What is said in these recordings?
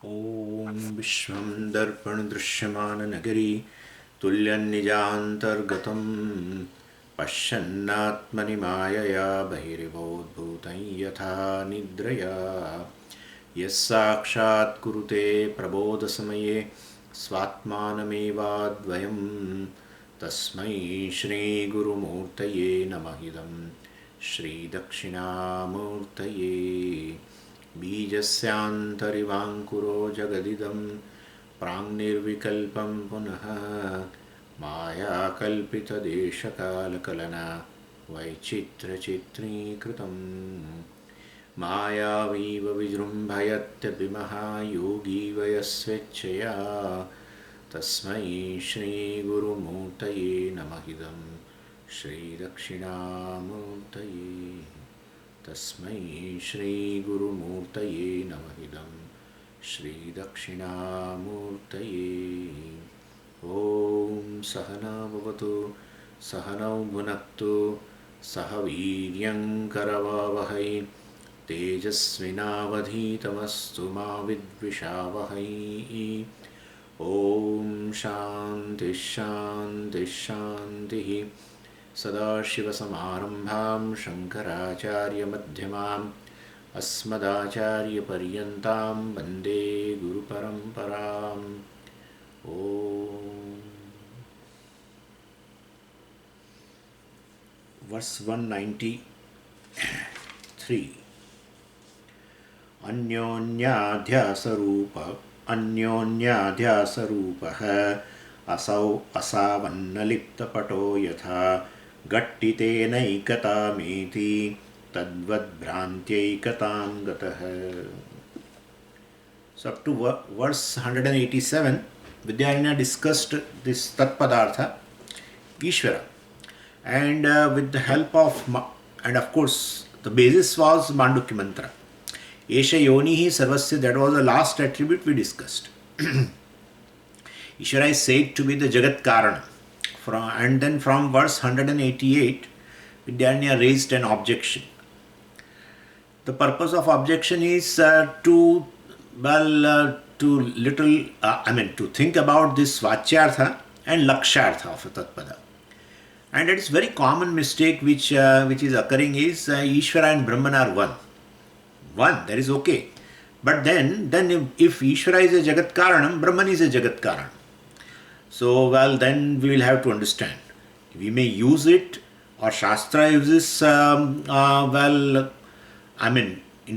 ॐ विश्वं दर्पणदृश्यमाननगरी तुल्यन्निजान्तर्गतं पश्यन्नात्मनि मायया बहिर्भूतं यथा निद्रया यस्साक्षात् कुरुते प्रबोधसमये स्वात्मानमेवाद्वयं तस्मै श्रीगुरुमूर्तये नमः इदं श्रीदक्षिणामूर्तये बीजस्यान्तरिवाङ्कुरो जगदिदं प्राङ्निर्विकल्पं पुनः मायाकल्पितदेशकालकलना वैचित्र्यचित्रीकृतं मायावीव विजृम्भयत्यभिमः योगी वयस्वेच्छया तस्मै श्रीगुरुमूर्तये नमः इदं श्रीदक्षिणामूर्तये तस्मै श्रीगुरुमूर्तये नमः इदं श्रीदक्षिणामूर्तये ॐ सहना भवतु सहनौ भुनक्तु सह वीर्यङ्करवावहै तेजस्विनावधीतमस्तु मा विद्विषावहै ॐ शान्तिः शान्तिः शान्तिः सदाशिवसमारम्भां शङ्कराचार्यमध्यमाम् अस्मदाचार्यपर्यन्तां वन्दे गुरुपरम्पराम् ॐ वर्स् 193 अन्योन्याध्यासरूपः असौ असावन्नलिप्तपटो यथा गट्टितेनैकतामेति तद्वद्भ्रान्त्यैकतां गतः. So up to verse 187, Vidyaranya discussed this Tatpadartha, Ishvara, and with the help of, and of course the basis was Mandukya Mantra. Esha Yonihi Sarvasya, that was the last attribute we discussed. Ishvara is said to be the Jagat Karana. And then from verse 188, Vidyaranya raised an objection. The purpose of objection is to think about this Vachyartha and Lakshartha of a Tatpada. And it is very common mistake which is occurring is Ishvara and Brahman are one. One, that is okay. But then if Ishvara is a Jagat Karanam, Brahman is a Jagat Karanam. So, then we will have to understand. We may use it, or Shastra uses, in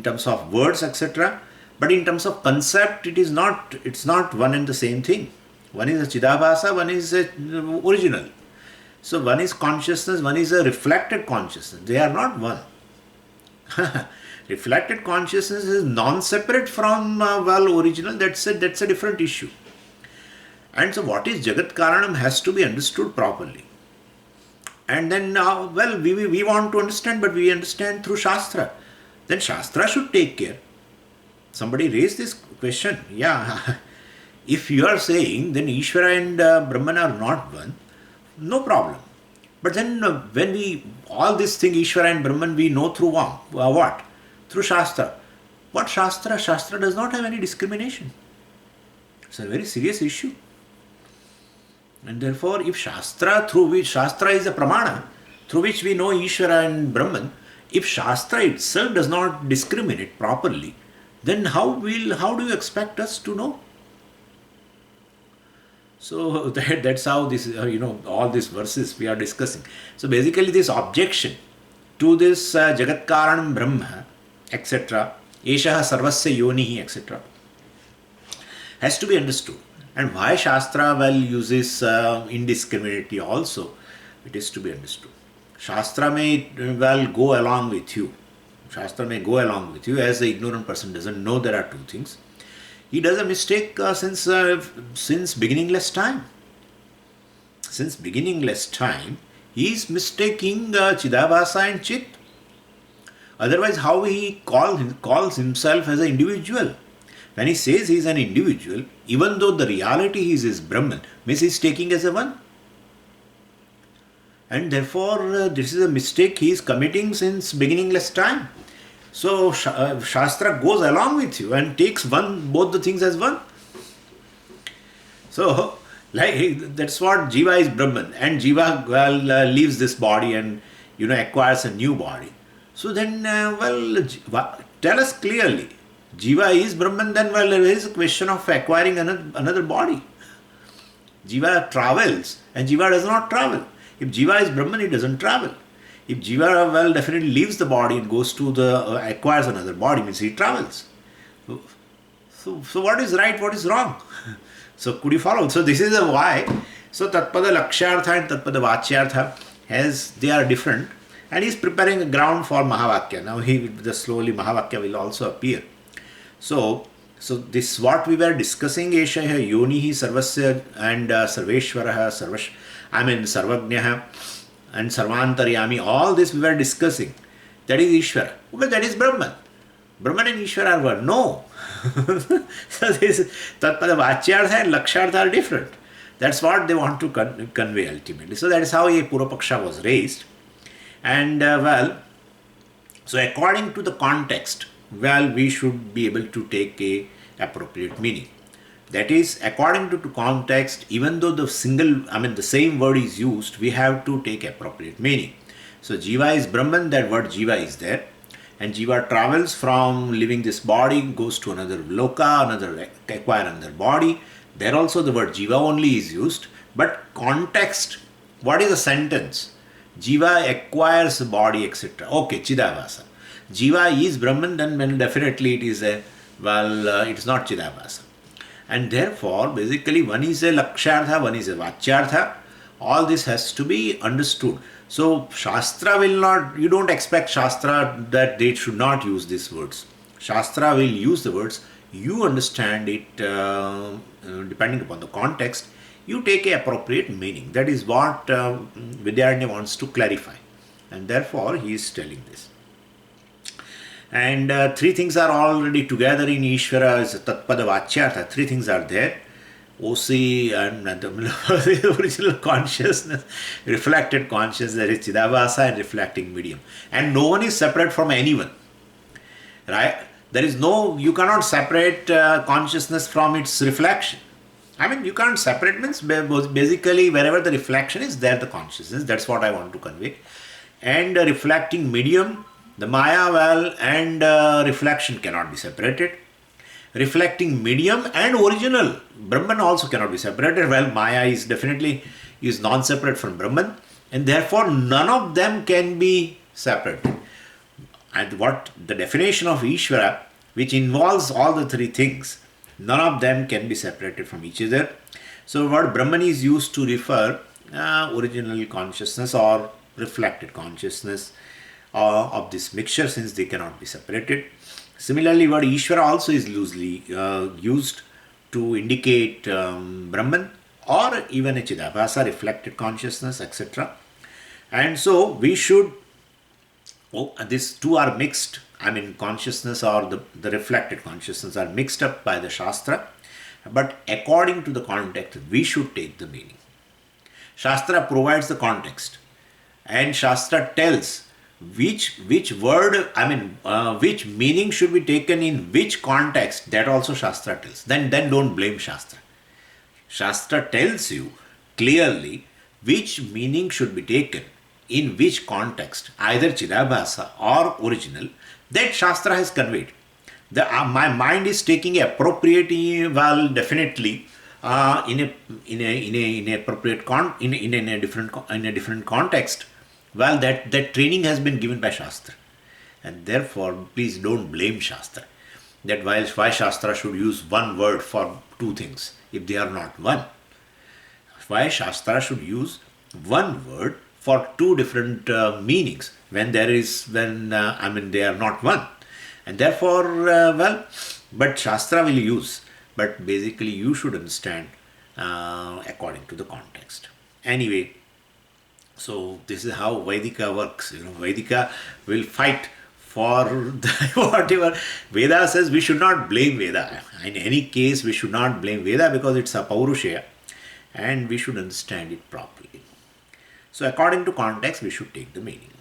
terms of words, etc. But in terms of concept, it's not one and the same thing. One is a Chidabhasa, one is a original. So, one is consciousness, one is a reflected consciousness. They are not one. Reflected consciousness is non-separate from, original. That's a different issue. And so what is Jagat Karanam has to be understood properly. And then we want to understand, but we understand through Shastra. Then Shastra should take care. Somebody raised this question. Yeah, if you are saying then Ishvara and Brahman are not one, no problem. But then when all this thing Ishvara and Brahman we know through what? Through Shastra. What Shastra? Shastra does not have any discrimination. It's a very serious issue. And therefore, if Shastra, through which Shastra is a pramana, through which we know Ishvara and Brahman, if Shastra itself does not discriminate properly, then how do you expect us to know? So that's how this, all these verses we are discussing. So basically this objection to this Jagat Karanam Brahma, etc., Eshaha Sarvasya Yonihi, etc., has to be understood. And why Shastra uses indiscriminately also, it is to be understood. Shastra may go along with you. Shastra may go along with you as the ignorant person doesn't know there are two things. He does a mistake since beginningless time. Since beginningless time, he is mistaking Chidabhasa and Chit. Otherwise, how he calls himself as an individual? When he says he is an individual, even though the reality is Brahman, means he is taking as a one. And therefore, this is a mistake he is committing since beginningless time. So Shastra goes along with you and takes both the things as one. So, like that's what Jiva is Brahman, and Jiva leaves this body and acquires a new body. So then, tell us clearly, Jiva is Brahman. Then, there is a question of acquiring another body. Jiva travels, and Jiva does not travel. If Jiva is Brahman, he doesn't travel. If Jiva definitely leaves the body and goes to acquires another body, means he travels. So what is right? What is wrong? So could you follow? So this is why. So Tatpada Lakshyartha and Tatpada Vachyartha they are different, and he is preparing a ground for Mahavakya. Now slowly Mahavakya will also appear. So this what we were discussing, Esha Yonihi Sarvasya and Sarveshwaraha Sarvajnaha and Sarvantaryami, all this we were discussing. That is Ishvara. Well, that is Brahman. Brahman and Ishvara are one. No. So this Tatpada Vachyartha and Lakshyartha are different. That's what they want to convey ultimately. So that is how a Purvapaksha was raised. And so according to the context, we should be able to take a appropriate meaning. That is, according to context, even though the same word is used, we have to take appropriate meaning. So Jiva is Brahman, that word Jiva is there. And Jiva travels from living this body, goes to another loka, acquire another body. There also the word Jiva only is used. But context, what is the sentence? Jiva acquires a body, etc. Okay, Chidavasa. Jiva is Brahman, then definitely it is it's not Chidavasa. And therefore, basically, one is a Lakshyartha, one is a Vachyartha. All this has to be understood. So, Shastra will not, you don't expect Shastra that they should not use these words. Shastra will use the words. You understand it depending upon the context. You take an appropriate meaning. That is what Vidyaranya wants to clarify. And therefore, he is telling this. And three things are already together in Ishvara as Tatpada Vachyartha. Three things are there. OC and the original consciousness, reflected consciousness, that is Chidavasa and reflecting medium. And no one is separate from anyone. Right? There is you cannot separate consciousness from its reflection. You can't separate, means basically wherever the reflection is, there the consciousness. That's what I want to convey. And reflecting medium, the Maya and reflection cannot be separated. Reflecting medium and original, Brahman also cannot be separated. Maya is definitely non-separate from Brahman, and therefore none of them can be separated. And what the definition of Ishvara, which involves all the three things, none of them can be separated from each other. So word Brahman is used to refer original consciousness or reflected consciousness of this mixture, since they cannot be separated. Similarly, word Ishvara also is loosely used to indicate Brahman or even a Chidabhasa, reflected consciousness, etc. And so we should, these two are mixed. Consciousness or the reflected consciousness are mixed up by the Shastra. But according to the context, we should take the meaning. Shastra provides the context, and Shastra tells which word, which meaning should be taken in which context. That also Shastra tells. Then don't blame Shastra. Shastra tells you clearly which meaning should be taken in which context, either Chidabhasa or original, that Shastra has conveyed. My mind is taking appropriate, definitely in a appropriate in a different context. That training has been given by Shastra, and therefore please don't blame Shastra. That why Shastra should use one word for two things if they are not one. Why Shastra should use one word for two different meanings when they are not one, and therefore but Shastra will use. But basically you should understand according to the context. Anyway. So this is how Vedika works. Vedika will fight for whatever. Veda says we should not blame Veda. In any case, we should not blame Veda because it's a Paurushaya, and we should understand it properly. So according to context, we should take the meaning.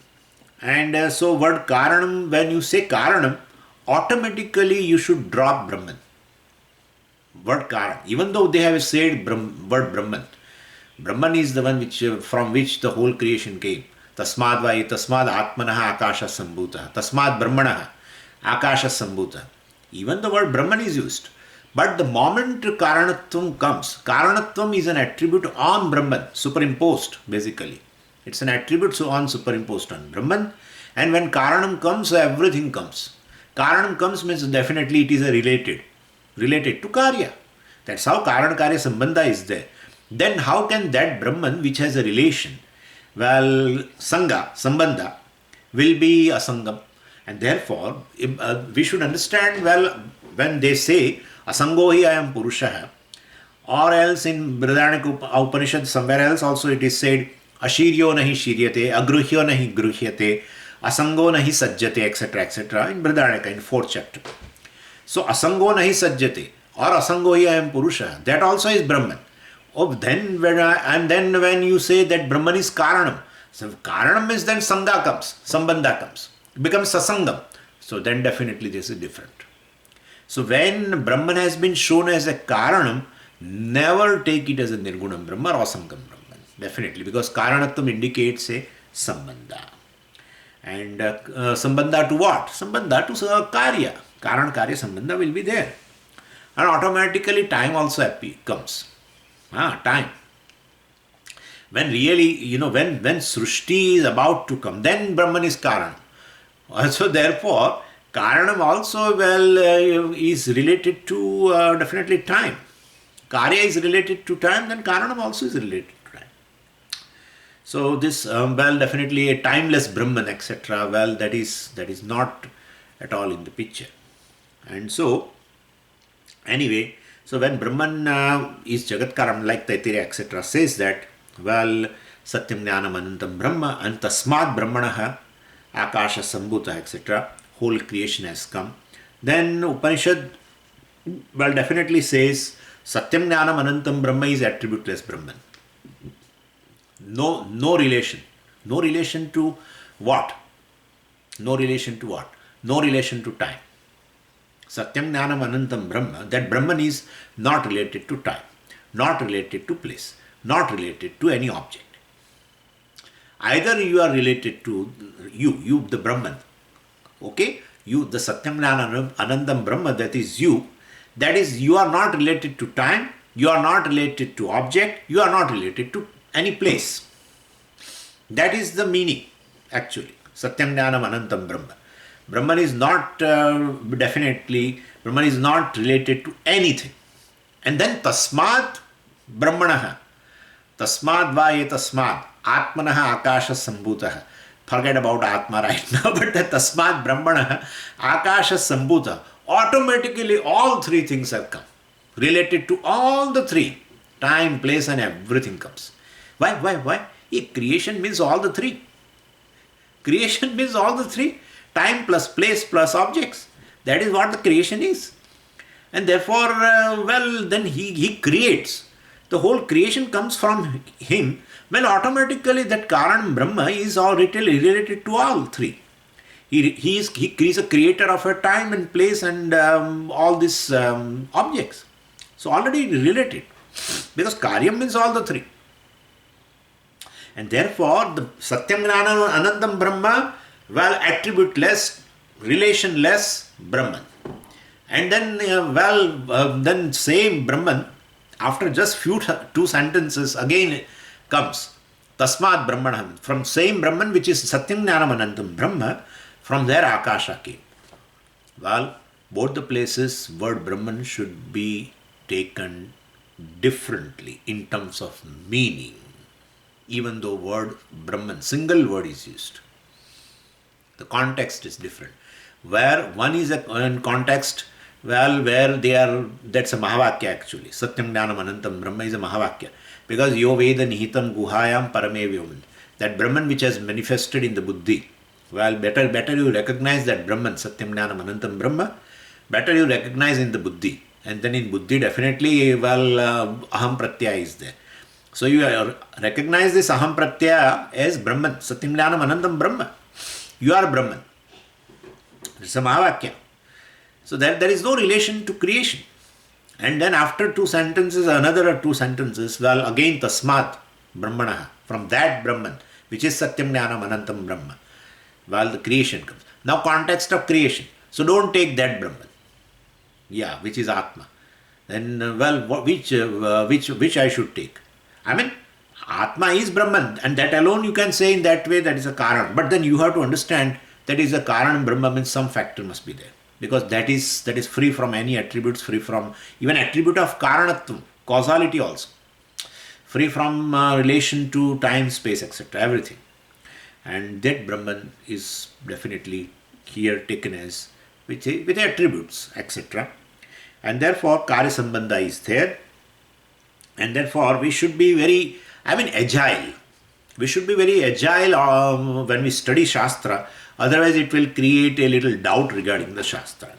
And so word Karanam, when you say Karanam, automatically you should drop Brahman. Word Karan. Even though they have said word Brahman. Brahman is the one which from which the whole creation came. Tasmad vai tasmad atmanaha akasha sambhuta. Tasmad brahmanaha akasha sambhuta. Even the word Brahman is used. But the moment Karanatvam comes, Karanatvam is an attribute on Brahman, superimposed basically. It's an attribute superimposed on Brahman. And when Karanam comes, everything comes. Karanam comes means definitely it is a related to Karya. That's how Karana Karya Sambandha is there. Then how can that Brahman which has a relation, well, Sangha, Sambandha, will be a Sangam. And therefore, we should understand, well, when they say, Asango hi ayam Purushaha, or else in Brihadaranyaka Upanishad, somewhere else also it is said, Ashiryo nahi shiryate, agruhyo nahi gruhyate, Asango nahi sajjate, etc., etc., in Brihadaranyaka, in 4th chapter. So, Asango nahi sajjate, or Asango hi ayam Purusha, that also is Brahman. Oh, then when you say that Brahman is Karanam, so Karanam is then Sangha comes, Sambandha comes, it becomes Sasangam. So then definitely this is different. So when Brahman has been shown as a Karanam, never take it as a Nirgunam Brahma or Sangam Brahman. Definitely, because Karanatvam indicates a Sambandha. And Sambandha to what? Sambandha to Karya. Karan Karya Sambandha will be there. And automatically time also comes. Time. When really, when Srushti is about to come, then Brahman is Karanam. So therefore, Karanam also, is related to definitely time. Karya is related to time, then Karanam also is related to time. So this, definitely a timeless Brahman, etc., that is not at all in the picture. And so, anyway, so when Brahman is Jagat Karam, like Taittiriya, etc., says that, Satyam Jnanam Anantam Brahma and Tasmad Brahmanaha Akasha Sambhuta, etc., whole creation has come. Then Upanishad, definitely says Satyam Jnanam Anantam Brahma is attributeless Brahman. No relation. No relation to what? No relation to what? No relation to time. Satyam Jnanam Anantam Brahma, that Brahman is not related to time, not related to place, not related to any object. Either you are related to you the Brahman, okay? You, the Satyam Jnanam Anandam Brahma, that is you are not related to time, you are not related to object, you are not related to any place. That is the meaning, actually. Satyam Jnanam Anantam Brahma. Brahman is not Brahman is not related to anything. And then Tasmad Brahmanaha. Tasmad va tasmad. Atmanaha Akasha Sambhuta. Forget about Atma right now, but the Tasmad Brahmanaha Akasha Sambhuta. Automatically all three things have come. Related to all the three. Time, place and everything comes. Why? Creation means all the three. Creation means all the three. Time plus place plus objects. That is what the creation is. And therefore, then he creates. The whole creation comes from him. Automatically that Karan Brahma is all related to all three. He is a creator of a time and place and all these objects. So already related. Because Karyam means all the three. And therefore, the Satyam Jnanam Anandam Brahma, attributeless, relationless Brahman. And then, then same Brahman, after just two sentences, again comes Tasmad Brahmanam. From same Brahman, which is Satyam Jnanam Anandam Brahma, from there Akasha came. Both the places, word Brahman should be taken differently in terms of meaning. Even though word Brahman, single word is used. The context is different. Where one is in context, where they are, that's a Mahavakya actually. Satyam Jnanam Anantam Brahma is a Mahavakya. Because Yo Veda Nihitam Guhayam Parame Vyoman. That Brahman which has manifested in the Buddhi. Better you recognize that Brahman, Satyam Jnanam Anantam Brahma. Better you recognize in the Buddhi. And then in Buddhi definitely, Aham Pratyaya is there. So you recognize this Aham Pratyaya as Brahman, Satyam Jnanam Anandam Brahma. You are Brahman. It's a Mahavakya. So there is no relation to creation. And then after two sentences, another two sentences, well, again Tasmat Brahmana, from that Brahman, which is Satyam Jnanam Anantam Brahma, well, the creation comes. Now, context of creation. So don't take that Brahman, yeah, which is Atma. Then, which I should take? I mean, Atma is Brahman, and that alone you can say in that way that is a Karan. But then you have to understand that is a Karan Brahma means some factor must be there. Because that is free from any attributes, free from even attribute of Karanatvam, causality also. Free from relation to time, space, etc. Everything. And that Brahman is definitely here taken as with attributes, etc. And therefore, Karya Sambandha is there. And therefore, we should be very, agile. We should be very agile when we study Shastra. Otherwise, it will create a little doubt regarding the Shastra.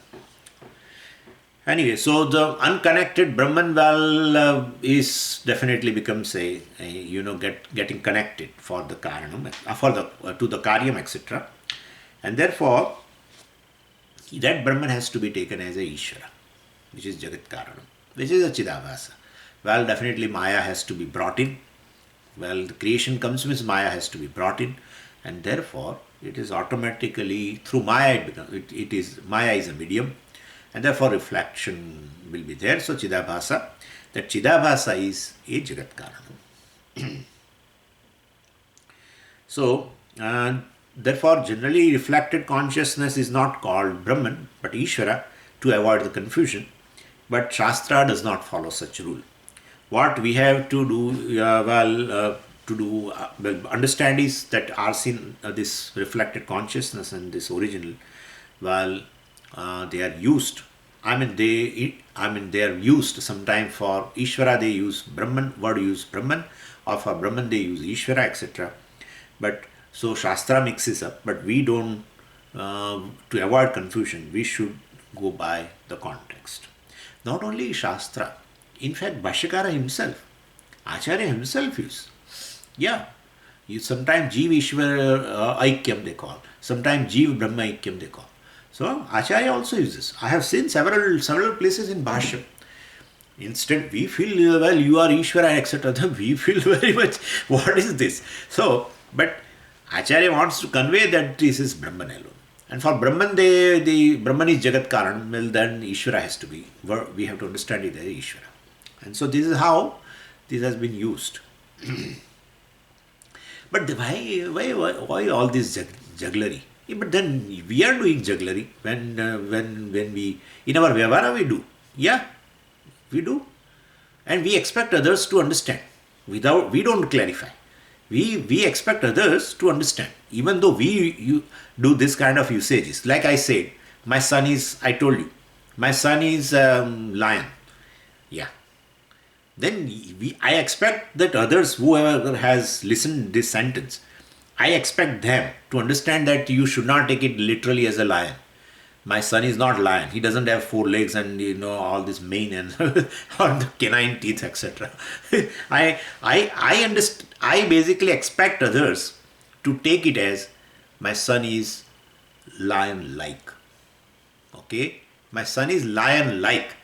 Anyway, so the unconnected Brahman is definitely becomes getting connected for the Karanam, to the Karyam, etc. And therefore, that Brahman has to be taken as a Ishvara, which is Jagat Karanam, which is a Chidabhasa. Well, definitely Maya has to be brought in. Well, the creation comes with Maya has to be brought in, and therefore it is automatically through Maya. Maya is a medium, and therefore reflection will be there. So Chidabhasa, that Chidabhasa is a Jagat Karanam. So therefore, generally reflected consciousness is not called Brahman but Ishvara to avoid the confusion. But Shastra does not follow such rule. What we have to do, understand is that this reflected consciousness and this original, they are used. They are used sometimes for Ishvara. They use Brahman. Word use Brahman, or for Brahman they use Ishvara, etc. But so Shastra mixes up. But we don't. To avoid confusion, we should go by the context. Not only Shastra. In fact, Bhashyakara himself, Acharya himself is. Yeah. Sometimes Jeev Ishvara Aikyam they call. Sometimes Jeev Brahma Aikyam they call. So Acharya also uses. I have seen several places in Bhashya. Instead, we feel, you are Ishvara, etc. We feel very much, what is this? So, but Acharya wants to convey that this is Brahman alone. And for Brahman, the Brahman is Jagat Karan, well then Ishvara has to be. We have to understand it as Ishvara. And so this is how this has been used. But why all this jugglery? Yeah, but then we are doing jugglery when we, in our Vyavara we do. Yeah, we do. And we expect others to understand. We don't clarify. We expect others to understand. Even though you do this kind of usages. Like I said, I told you, my son is lion. Yeah. Then I expect that others, whoever has listened this sentence, I expect them to understand that you should not take it literally as a lion. My son is not lion. He doesn't have 4 legs and all this mane and or the canine teeth, etc. I understand. I basically expect others to take it as my son is lion-like. Okay, my son is lion-like.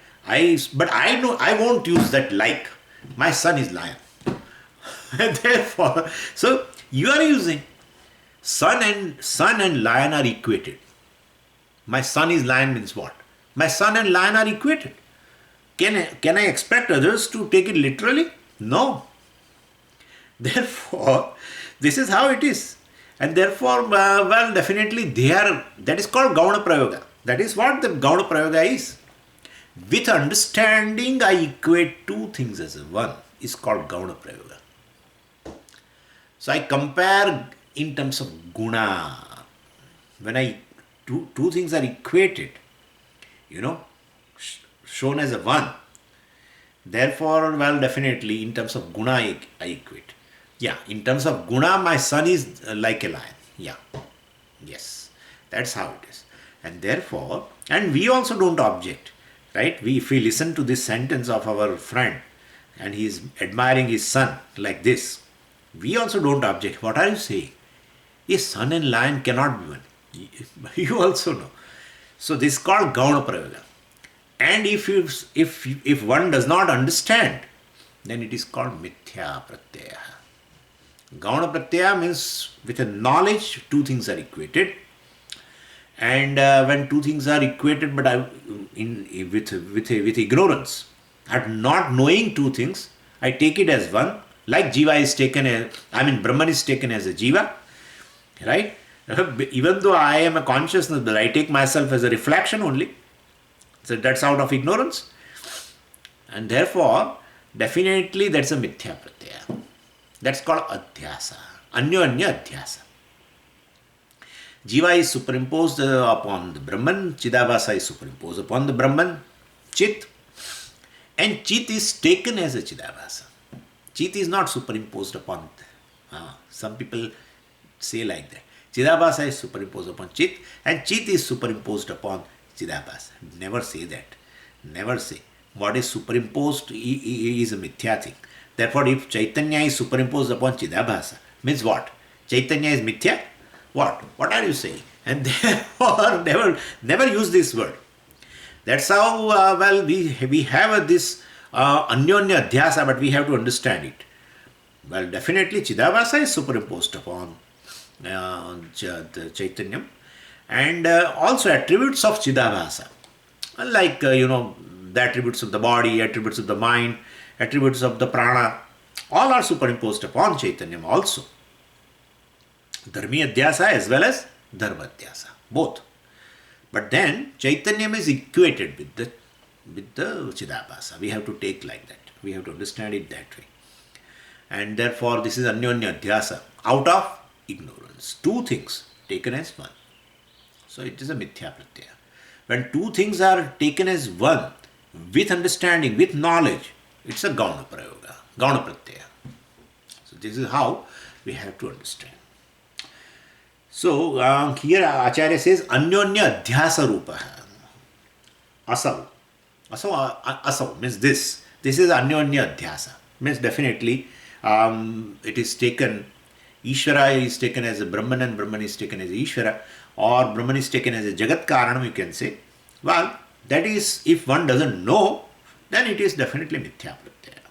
But I know I won't use that like. My son is lion. And therefore, so you are using son and lion are equated. My son is lion means what? My son and lion are equated. Can I expect others to take it literally? No. Therefore, this is how it is. And therefore, definitely that is called Gauna Prayoga. That is what the Gauna Prayoga is. With understanding, I equate two things as one. Is called Gauna Prayoga. So I compare in terms of guna. When two things are equated, shown as a one. Therefore, definitely in terms of guna, I equate. Yeah, in terms of guna, my son is like a lion. Yeah, yes, that's how it is. And therefore, and we also don't object. Right? If we listen to this sentence of our friend and he is admiring his son like this, we also don't object. What are you saying? A sun and lion cannot be one. You also know. So this is called Gauna Prayoga. And if one does not understand, then it is called Mithya Pratyaya. Gauna Pratyaya means with a knowledge, two things are equated. And when two things are equated, but with ignorance, and not knowing two things, I take it as one. Like Jiva is taken as, Brahman is taken as a Jiva, right? Even though I am a consciousness, but I take myself as a reflection only. So that's out of ignorance. And therefore, definitely that's a Mithya Pratyaya. That's called Adhyasa, Anyonya Adhyasa. Jiva is superimposed upon the Brahman, Chidabhasa is superimposed upon the Brahman, Chit, and Chit is taken as a Chidabhasa. Chit is not superimposed upon. Some people say like that. Chidabhasa is superimposed upon Chit, and Chit is superimposed upon Chidabhasa. Never say that. Never say. What is superimposed is a mithya thing. Therefore, if Chaitanya is superimposed upon Chidabhasa, means what? Chaitanya is mithya? What? What are you saying? And therefore, never use this word. That's how, we have this Anyonya Adhyasa, but we have to understand it. Well, definitely Chidabhasa is superimposed upon the Chaitanyam. And also attributes of Chidabhasa. Like, the attributes of the body, attributes of the mind, attributes of the prana, all are superimposed upon Chaitanyam also. Dharmi Adhyasa as well as Dharma Adhyasa, both. But then Chaitanyam is equated with the Chidabhasa. We have to take like that. We have to understand it that way. And therefore this is Anyonya Adhyasa, out of ignorance. Two things taken as one. So it is a Mithya Pratyaya. When two things are taken as one, with understanding, with knowledge, it's a Gauna Prayoga, Gauna Pratyaya. So this is how we have to understand. So here Acharya says Anyonya Adhyasa Rupa. Asau. Asau means this. This is Anyonya Adhyasa. Means definitely it is taken, Ishvara is taken as a Brahman and Brahman is taken as a Ishvara, or Brahman is taken as a Jagat Karanam, you can say. Well, that is, if one doesn't know, then it is definitely Mithya Pratyaya.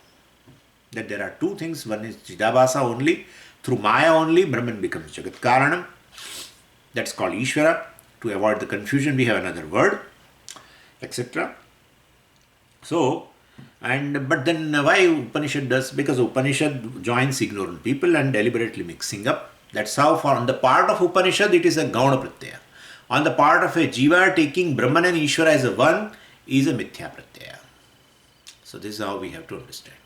That there are two things. One is Chidabhasa only. Through Maya only, Brahman becomes Jagat Karanam. That's called Ishvara. To avoid the confusion, we have another word, etc. So, but then why Upanishad does? Because Upanishad joins ignorant people and deliberately mixing up. That's how on the part of Upanishad it is a Gauna Pratyaya. On the part of a Jiva, taking Brahman and Ishvara as a one is a Mithya Pratyaya. So this is how we have to understand.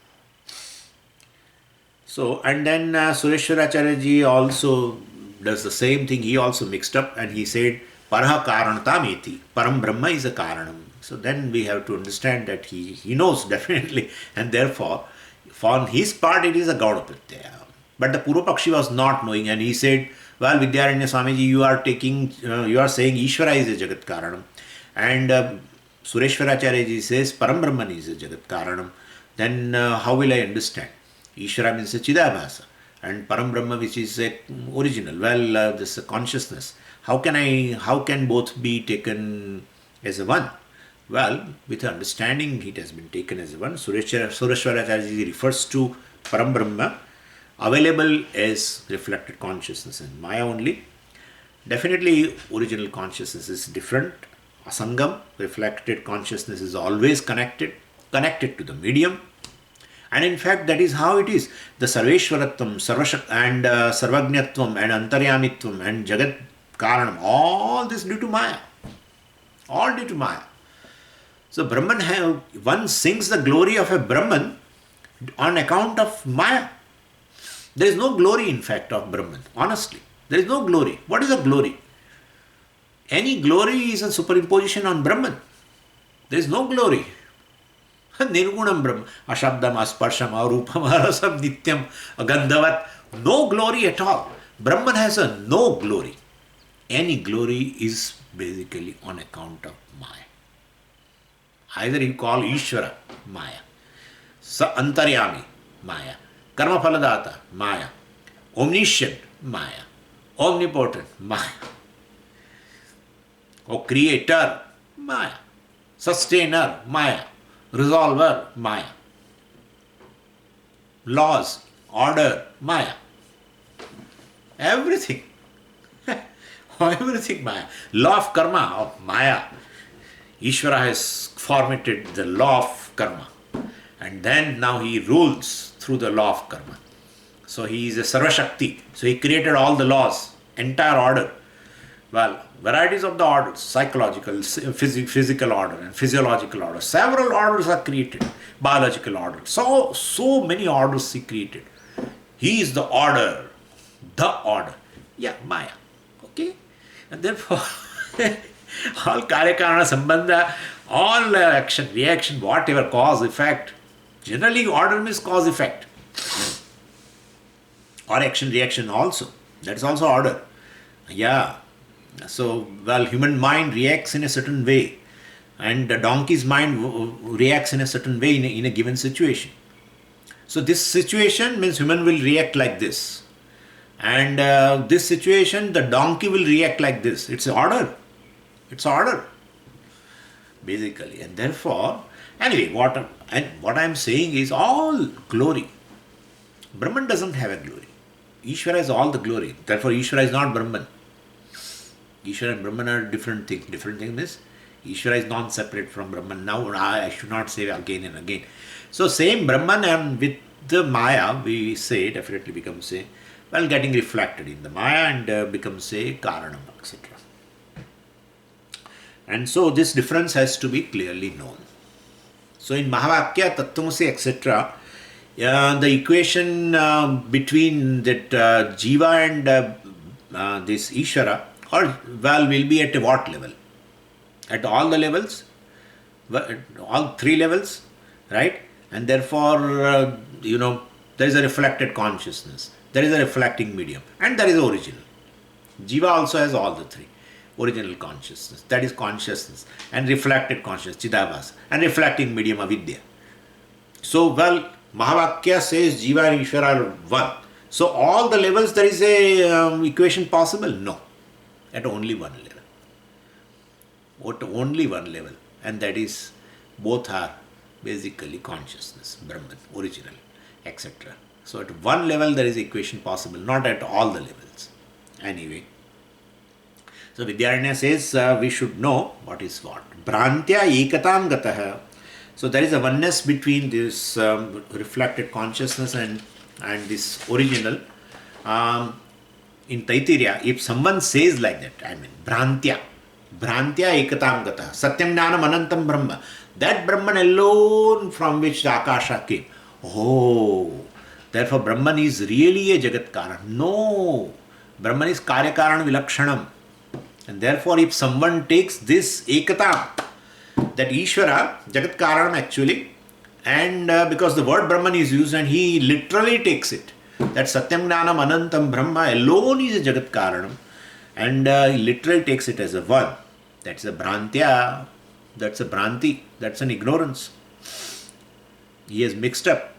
So, and then Sureshwaracharya ji also does the same thing. He also mixed up and he said, Paraha Karanatameti, Param Brahma is a Karanam. So then we have to understand that he knows definitely, and therefore, for his part it is a Gauna Pratyaya. But the Purvapakshi was not knowing, and he said, well, Vidyaranya Swamiji, you are saying Ishvara is a Jagat Karanam, and Sureshwaracharya ji says Param Brahman is a Jagat Karanam. Then how will I understand? Ishvara means a Chidabhasa, and Param Brahma, which is a original. Well, this consciousness. How can both be taken as a one? Well, with understanding, it has been taken as a one. Sureshwaracharya ji refers to Param Brahma, available as reflected consciousness in Maya only. Definitely, original consciousness is different. Asangam, reflected consciousness is always connected to the medium. And in fact, that is how it is. The Sarveshwaratvam, and Sarvajñatvam, and Antaryamitvam, and Jagat Karanam, all this due to Maya. All due to Maya. So Brahman, one sings the glory of a Brahman on account of Maya. There is no glory, in fact, of Brahman. Honestly, there is no glory. What is a glory? Any glory is a superimposition on Brahman. There is no glory. Nirgunam Brahma, Ashabdam, Asparsham, Arupam, Arasam, Nityam, Gandhavat. No glory at all. Brahman has a no glory. Any glory is basically on account of Maya. Either you call Ishvara, Maya. Antaryami, Maya. Karma Phaladata, Maya. Omniscient, Maya. Omnipotent, Maya. Oh, creator, Maya. Sustainer, Maya. Resolver, Maya. Laws, order, Maya. Everything. Everything Maya. Law of karma, of Maya. Ishvara has formatted the law of karma. And then now he rules through the law of karma. So he is a Sarva Shakti. So he created all the laws, entire order. Well, varieties of the orders, psychological, physical order and physiological order. Several orders are created, biological order. So many orders he created. He is the order, the order. Yeah, Maya. Okay? And therefore, all karyakarana sambandha, all action, reaction, whatever, cause, effect. Generally, order means cause, effect. Or action, reaction also. That's also order. Yeah. So, well, human mind reacts in a certain way, and the donkey's mind reacts in a certain way in a given situation. So, this situation means human will react like this, and this situation, the donkey will react like this. It's order. It's order, basically, and therefore, anyway, what I'm saying is all glory. Brahman doesn't have a glory. Ishvara has all the glory. Therefore, Ishvara is not Brahman. Ishvara and Brahman are different things. Different thing is, Ishvara is non-separate from Brahman. Now, I should not say again and again. So, same Brahman and with the Maya, we say, definitely becomes a, well, getting reflected in the Maya and becomes a Karanam, etc. And so, this difference has to be clearly known. So, in Mahavakya, Tattvamasi, etc., the equation between that Jiva and this Ishvara, or well, will be at what level? At all the levels, all three levels, right? And therefore, there is a reflected consciousness, there is a reflecting medium, and there is original. Jiva also has all the three. Original consciousness, that is consciousness, and reflected consciousness, Chidabhasa, and reflecting medium, Avidya. So, well, Mahavakya says Jiva and Ishvara are one. So, all the levels there is a equation possible? No. At only one level. At only one level. And that is, both are basically consciousness, Brahman, original, etc. So, at one level there is equation possible, not at all the levels. Anyway. So, Vidyaranya says we should know what is what. Brantya ekatam gataha. So, there is a oneness between this reflected consciousness and this original. In Taittiriya, if someone says like that, I mean, Brantya ekatam gata, Satyam Jnanam Anantam Brahma, that Brahman alone from which the Akasha came. Oh, therefore Brahman is really a Jagat Karan. No, Brahman is Karya Karan Vilakshanam. And therefore, if someone takes this ekatam, that Ishvara, Jagat Karanam actually, and because the word Brahman is used and he literally takes it, that Satyam Jnanam Anantam Brahma alone is a Jagat Karanam, and he literally takes it as a one. That's a Brantya, that's a Branti, that's an ignorance. He has mixed up.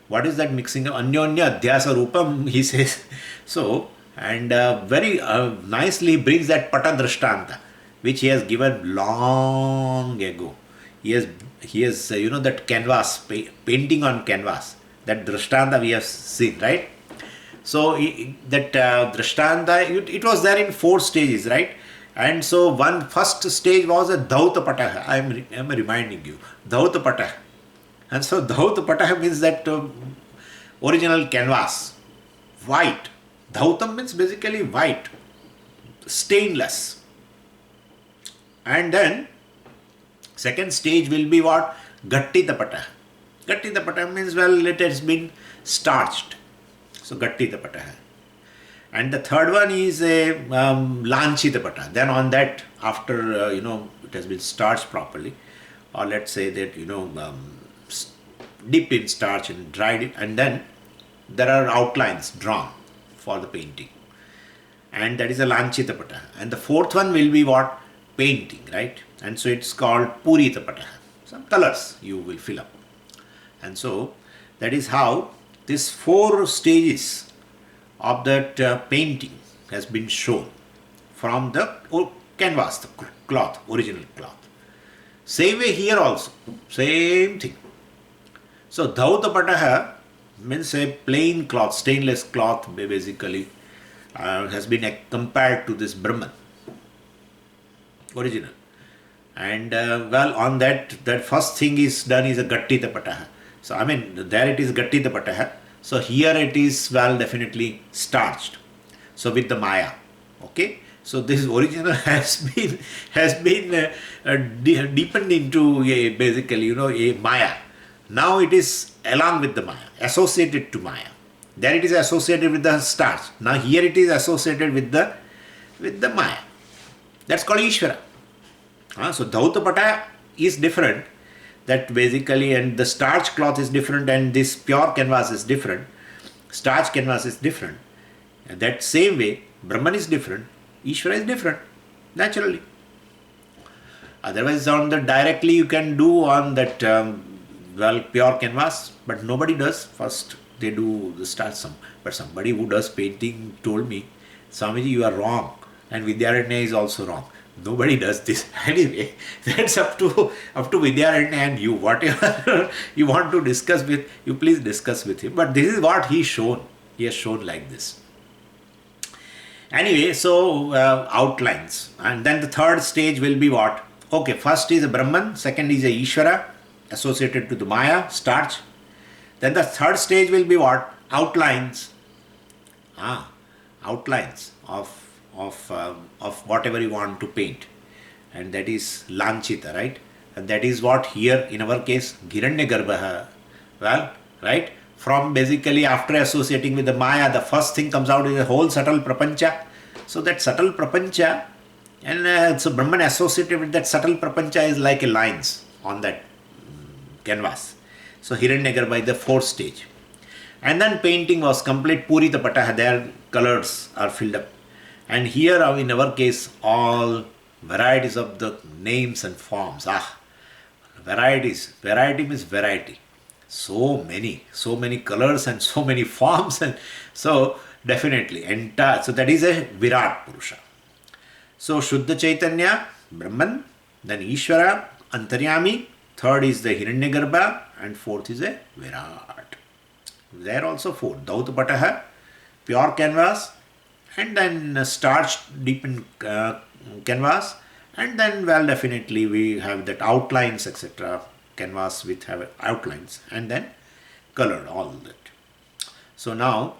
What is that mixing up? Anyonya Adhyasa Rupam, he says. So, and very nicely brings that Pata Drishtanta, which he has given long ago. He has that canvas, painting on canvas, that Drishtanta we have seen, right? So that Drishtanta, it was there in 4 stages, right? And so one first stage was a Dhauta Patah. I am reminding you, Dhauta Patah. And so Dhauta Patah means that original canvas, white. Dhautam means basically white, stainless. And then second stage will be what? Gattita Patah. Gattita Patah means, well, it has been starched. So Gattita Patah. And the third one is a Lanchita Patah. Then on that, after, it has been starched properly, or let's say that, dipped in starch and dried it, and then there are outlines drawn for the painting. And that is a Lanchita Patah. And the fourth one will be what? Painting, right? And so it's called Purita Patah. Some colors you will fill up. And so that is how these 4 stages of that painting has been shown from the canvas, the cloth, original cloth. Same way here also, same thing. So Dhautapataha means a plain cloth, stainless cloth basically, has been compared to this Brahman, original. And on that first thing is done is a Gattita Pataha. So I mean, there it is Gattita Pataha. So here it is, definitely starched. So with the Maya, okay. So this original has been deepened into basically a Maya. Now it is along with the Maya, associated to Maya. There it is associated with the starch. Now here it is associated with the Maya. That's called Ishvara. So Dhautapata is different. That basically, and the starch cloth is different, and this pure canvas is different. Starch canvas is different. And that same way, Brahman is different, Ishvara is different, naturally. Otherwise, on the directly you can do on that pure canvas, but nobody does. First they do the starch. But somebody who does painting told me, Swamiji, you are wrong, and Vidyaranya is also wrong. Nobody does this. Anyway, that's up to Vidyaranya and you. Whatever you want to discuss with, you please discuss with him. But this is what he shown. He has shown like this. Anyway, so outlines. And then the third stage will be what? Okay, first is a Brahman, second is a Ishvara, associated to the Maya, starch. Then the third stage will be what? Outlines. Outlines of whatever you want to paint. And that is Lanchita, right? And that is what here, in our case, Hiranyagarbha. Well, right? From basically after associating with the Maya, the first thing comes out is a whole subtle prapancha. So that subtle prapancha, and so Brahman associated with that subtle prapancha is like a lines on that canvas. So Hiranyagarbha is the fourth stage. And then painting was complete, Purita Pataha, their colors are filled up. And here in our case, all varieties of the names and forms. Varieties. Variety means variety. So many colors and so many forms, and so definitely entire. So that is a Virat Purusha. So Shuddha Chaitanya, Brahman, then Ishvara, Antaryami, third is the Hiranyagarbha, and fourth is a Virat. There also four. Dhautapataha, pure canvas, and then starch deepened canvas, and then definitely we have that outlines, etc. Canvas with have outlines, and then colored, all that. So now,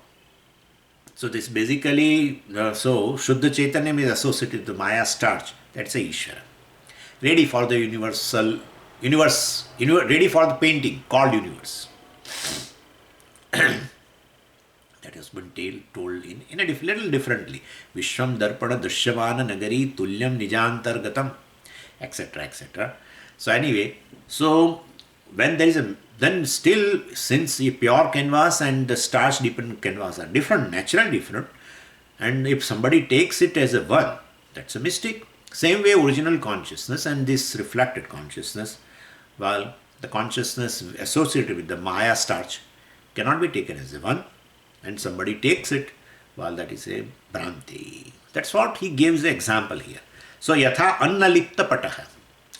so this basically, so Shuddha Chaitanya is associated with the Maya starch, that's a Ishvara. Ready for the universe, ready for the painting called universe. That has been told in a little differently. Vishwam Darpana Drishyamana Nagari Tulyam Nijantargatam, etc. etc. So anyway, so when there is then still, since the pure canvas and the starch deepened canvas are different, naturally different, and if somebody takes it as a one, that's a mistake. Same way original consciousness and this reflected consciousness, the consciousness associated with the Maya starch cannot be taken as a one, and somebody takes it, that is a Bhranti. That's what he gives the example here. So Yatha Annalipta Pataha.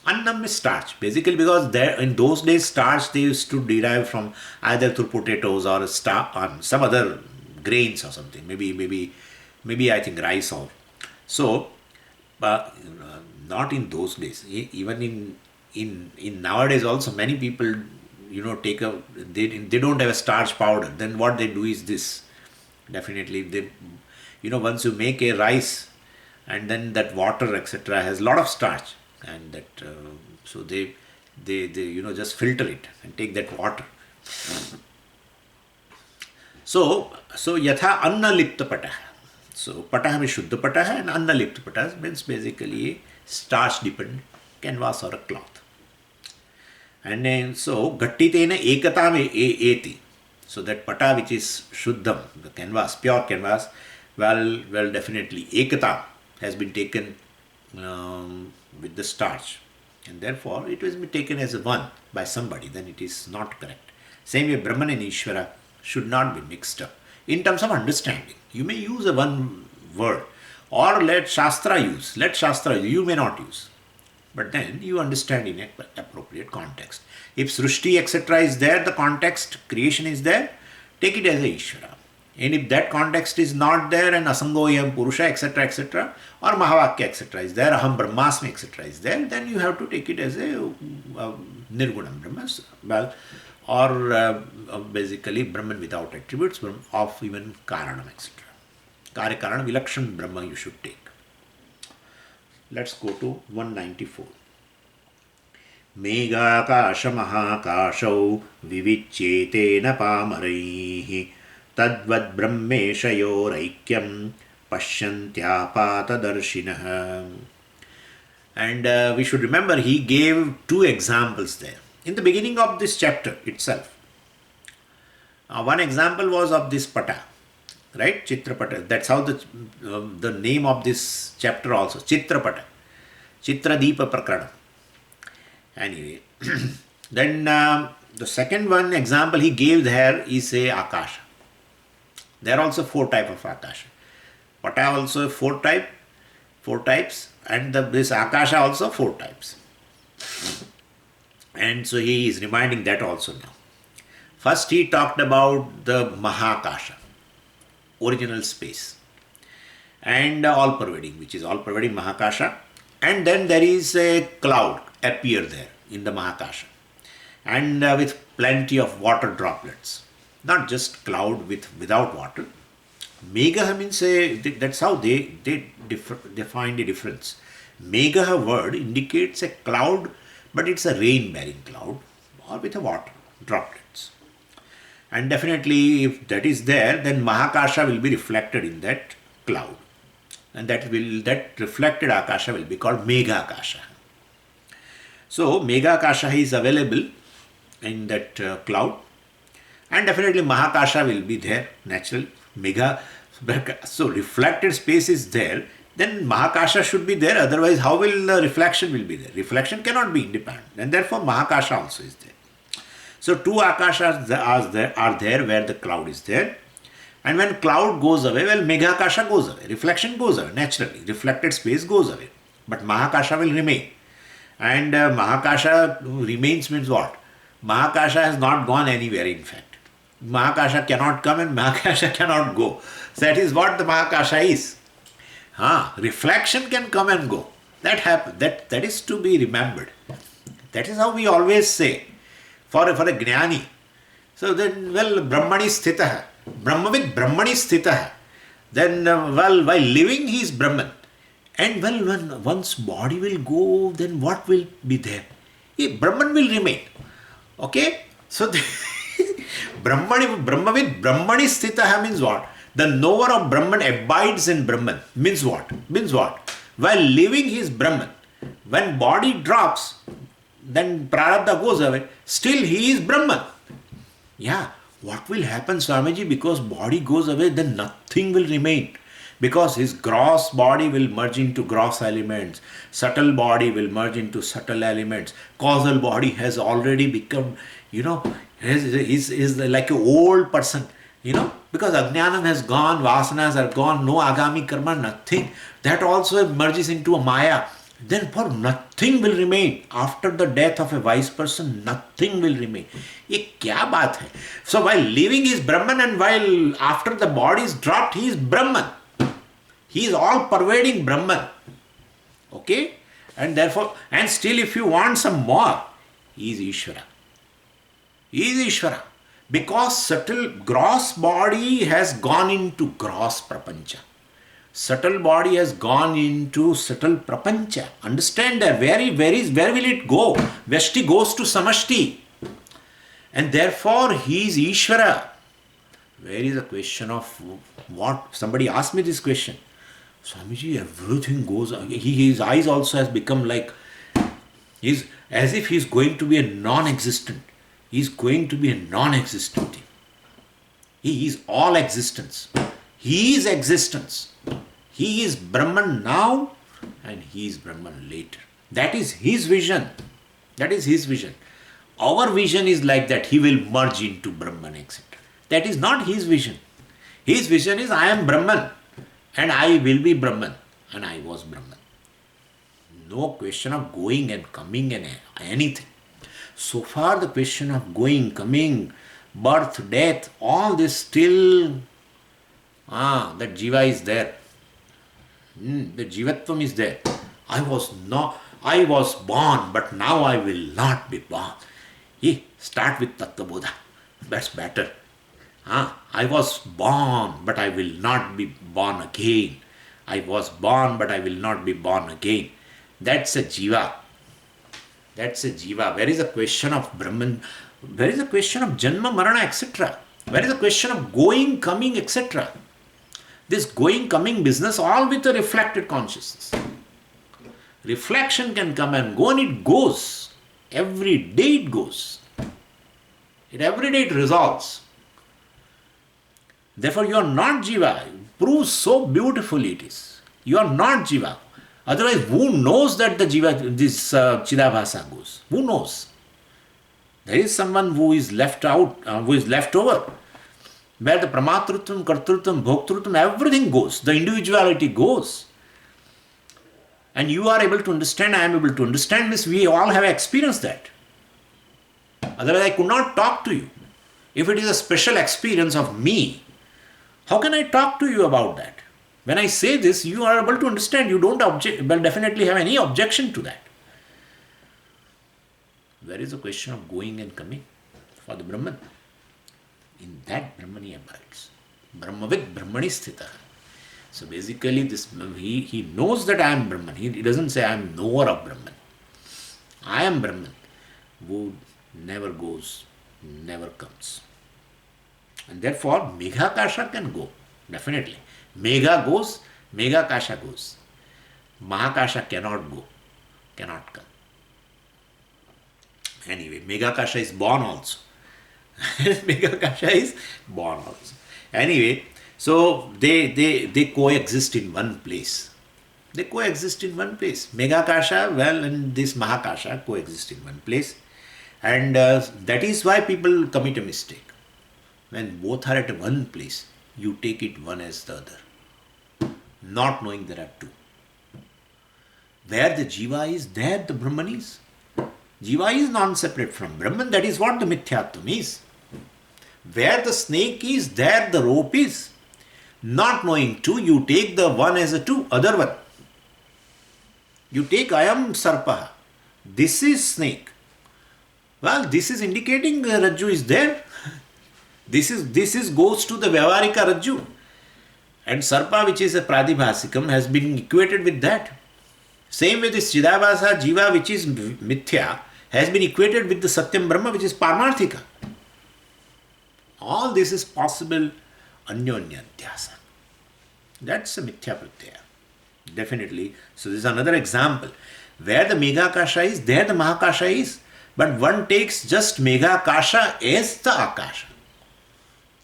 Annam is starch, basically, because there in those days starch they used to derive from either through potatoes or some other grains or something, maybe I think rice or so. But not in those days. Even in nowadays also many people take they don't have a starch powder. Then what they do is this. Definitely they once you make a rice and then that water etc. has a lot of starch, and that so they just filter it and take that water. So yatha anna lipta pataha. So pataha means Shuddha Pataha, and anna lipta pataha means basically a starch dependent canvas or a cloth. And then so gattitena ekatam eti. So that pata which is Shuddham, the canvas, pure canvas, definitely ekata has been taken with the starch, and therefore it will be taken as a one by somebody, then it is not correct. Same way Brahman and Ishvara should not be mixed up in terms of understanding. You may use a one word. Or let Shastra use. Let Shastra use. You may not use. But then you understand in an appropriate context. If Srushti etc. is there, the context, creation is there, take it as a Ishvara. And if that context is not there and Asangoyam Purusha etc. or Mahavakya etc. is there, Aham Brahmasmi etc. is there, then you have to take it as a Nirgunam Brahma, well, or basically Brahman without attributes of even Karanam etc. Karya Karana Vilakshan Brahma you should take. Let's go to 194. Megakasha Mahakashau Vivichete Pamaraihi Tadvad Brahmeshayoraikyam Pashyantyaapatadarshinaha. And we should remember he gave two examples there in the beginning of this chapter itself. One example was of this pata, right? Chitrapata. That's how the name of this chapter also, Chitrapata, Chitradeepa Prakranam. Anyway, then the second one example he gave there is a Akasha. There are also four types of Akasha. Pata also four types, and this Akasha also four types. And so he is reminding that also now. First he talked about the Mahakasha, original space, and all pervading, which is all pervading Mahakasha. And then there is a cloud appear there in the Mahakasha, and with plenty of water droplets. Not just cloud without water. Megha means that's how they define the difference. Megha word indicates a cloud, but it's a rain-bearing cloud or with a water droplets. And definitely if that is there, then Mahakasha will be reflected in that cloud. And that reflected Akasha will be called Megha Akasha. So Megha Akasha is available in that cloud. And definitely Mahakasha will be there, natural. Megha, so reflected space is there, then Mahakasha should be there, otherwise how will the reflection will be there? Reflection cannot be independent, and therefore Mahakasha also is there. So two Akashas are there where the cloud is there, and when cloud goes away, well, Megha Akasha goes away, reflection goes away, naturally, reflected space goes away, but Mahakasha will remain. And Mahakasha remains means what? Mahakasha has not gone anywhere in fact. Mahakasha cannot come and Mahakasha cannot go. So that is what the Mahakasha is. Reflection can come and go. That happens. That is to be remembered. That is how we always say for a Jnani. So then, well, Brahmani sthitah. Brahmavid Brahmani sthitah. Then, while living he is Brahman. And when one's body will go, then what will be there? Brahman will remain. Okay? So Brahmavid Brahmani sthitah means what? The knower of Brahman abides in Brahman. Means what? While living he is Brahman. When body drops, then Prarabdha goes away. Still he is Brahman. Yeah. What will happen, Swamiji? Because body goes away, then nothing will remain. Because his gross body will merge into gross elements. Subtle body will merge into subtle elements. Causal body has already become, is like an old person, because Ajnanam has gone, Vasanas are gone, no Agami Karma, nothing. That also merges into a Maya. Then for nothing will remain. After the death of a wise person, nothing will remain. Ye kya baat hai? So while living he is Brahman, and while after the body is dropped, he is Brahman. He is all pervading Brahman. Okay? And therefore, and still if you want some more, he is Ishvara. He is Ishvara. Because subtle gross body has gone into gross prapancha. Subtle body has gone into subtle prapancha. Understand that. Where will it go? Vyashti goes to samashti. And therefore he is Ishvara. Where is the question of what? Somebody asked me this question. Swamiji, everything goes, his eyes also has become like, as if he is going to be a non-existent. He is going to be a non-existent thing. He is all existence. He is existence. He is Brahman now and he is Brahman later. That is his vision. Our vision is like that. He will merge into Brahman, etc. That is not his vision. His vision is I am Brahman and I will be Brahman, and I was Brahman. No question of going and coming and anything. So far the question of going, coming, birth, death, all this still, that jiva is there. The jivatvam is there. I was born, but now I will not be born. Start with Tattva Bodha. That's better. I was born, but I will not be born again. I was born, but I will not be born again. That's a jiva. That's a jiva. Where is the question of Brahman? Where is the question of Janma, Marana, etc.? Where is the question of going, coming, etc.? This going, coming business, all with a reflected consciousness. Reflection can come and go, and it goes. Every day it goes. Every day it resolves. Therefore, you are not jiva. It proves so beautifully it is. You are not jiva. Otherwise, who knows that the jiva, this chidabhasa goes? Who knows? There is someone who is left out, who is left over, where the pramatrutvam, kartrutvam, bhoktrutvam, everything goes. The individuality goes. And you are able to understand, I am able to understand this. We all have experienced that. Otherwise, I could not talk to you. If it is a special experience of me, how can I talk to you about that? When I say this, you are able to understand. You don't definitely have any objection to that. Where is the question of going and coming for the Brahman? In that Brahman he abides. Brahmavid Brahmani sthita. So basically, he knows that I am Brahman. He doesn't say I am knower of Brahman. I am Brahman, who never goes, never comes. And therefore, Meghakasha can go, definitely. Megha goes, Meghakasha goes. Mahakasha cannot go, cannot come. Anyway, Meghakasha is born also. Meghakasha is born also. Anyway, so they coexist in one place. They coexist in one place. Meghakasha, and this Mahakasha coexist in one place. And that is why people commit a mistake. When both are at one place, you take it one as the other, not knowing there are two. Where the jiva is, there the Brahman is. Jiva is non-separate from Brahman. That is what the Mithyatvam is. Where the snake is, there the rope is. Not knowing two, you take the one as a two, other one. You take Ayam Sarpaha. This is snake. Well, this is indicating Rajju is there. This is goes to the Vyavarika Rajju. And Sarpa, which is a Pradibhasikam, has been equated with that. Same with this Chidabhasa Jiva, which is Mithya, has been equated with the Satyam Brahma, which is Paramarthika. All this is possible Anyonyadhyasa. That's a Mithya Pratyaya. Definitely. So this is another example. Where the Meghakasha is, there the Mahakasha is. But one takes just Meghakasha as the Akasha.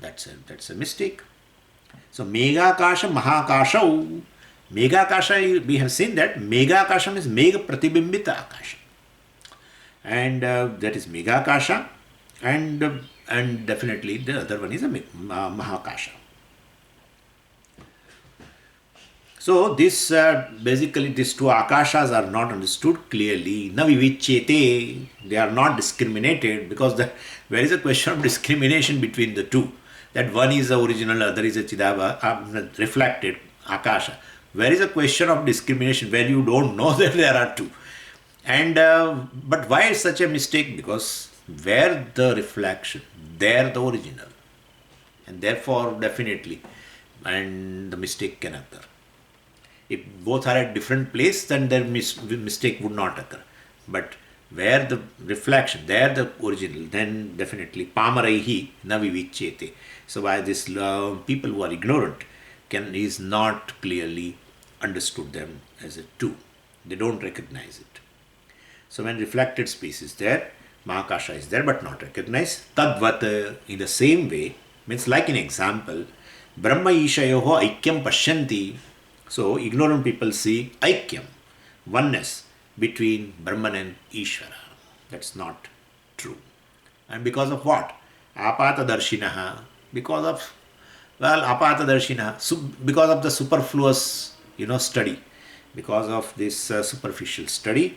That's a mistake. So Meghakasha, Mahakasha. Meghakasha, we have seen that. Meghakasha means Megha Pratibimbita Akasha. And that is Meghakasha. And definitely the other one is a Mahakasha. So this basically these two akashas are not understood clearly. Na vivichyete, they are not discriminated, because where is a question of discrimination between the two? That one is the original, other is a chidava, reflected akasha. Where is a question of discrimination where you don't know that there are two? And but why is such a mistake? Because where the reflection, there the original, and therefore definitely, and the mistake can occur. If both are at different place, then their mistake would not occur. But where the reflection, there the original, then definitely pamaraihi na vivichyete. So by this people who are ignorant is not clearly understood them as a two. They don't recognize it. So when reflected space is there, Mahakasha is there but not recognized. Tadvat, in the same way, means like an example, Brahma Ishayoho Aikyam Pashyanti. So ignorant people see Aikyam, oneness between Brahman and Ishvara. That's not true. And because of what? Apata Darshinaha, because of Well, apatadarshina, because of the superfluous, study, because of this superficial study,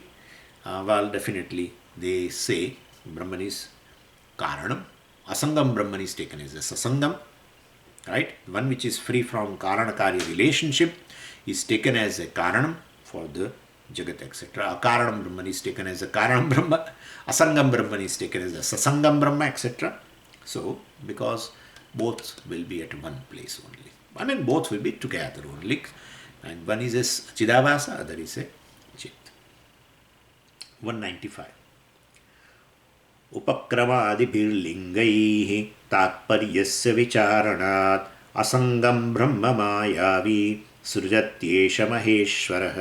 well, definitely they say Brahman is Karanam. Asangam Brahman is taken as a Sasangam, right? One which is free from Karanakari relationship is taken as a Karanam for the Jagat, etc. Akaranam Brahman is taken as a Karanam Brahma. Asangam Brahman is taken as a Sasangam Brahma, etc. So, because both will be at one place only. I mean, both will be together only. And one is a Chidavasa, other is a Chit. 195. उपक्रमादिभिर्लिङ्गैः तात्पर्यस्य विचारणात् असङ्गं ब्रह्म मायावी सृजत्येष महेश्वरः.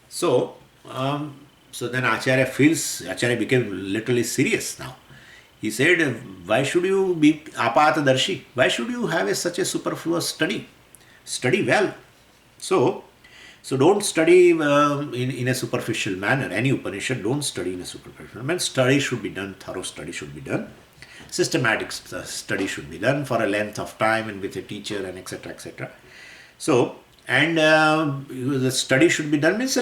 So then Acharya became literally serious now. He said, why should you be apatadarshi? Why should you have such a superfluous study? Study well. So don't study in a superficial manner. Any Upanishad, don't study in a superficial manner. Study should be done, thorough study should be done. Systematic study should be done for a length of time and with a teacher and etc. etc. So, and the study should be done means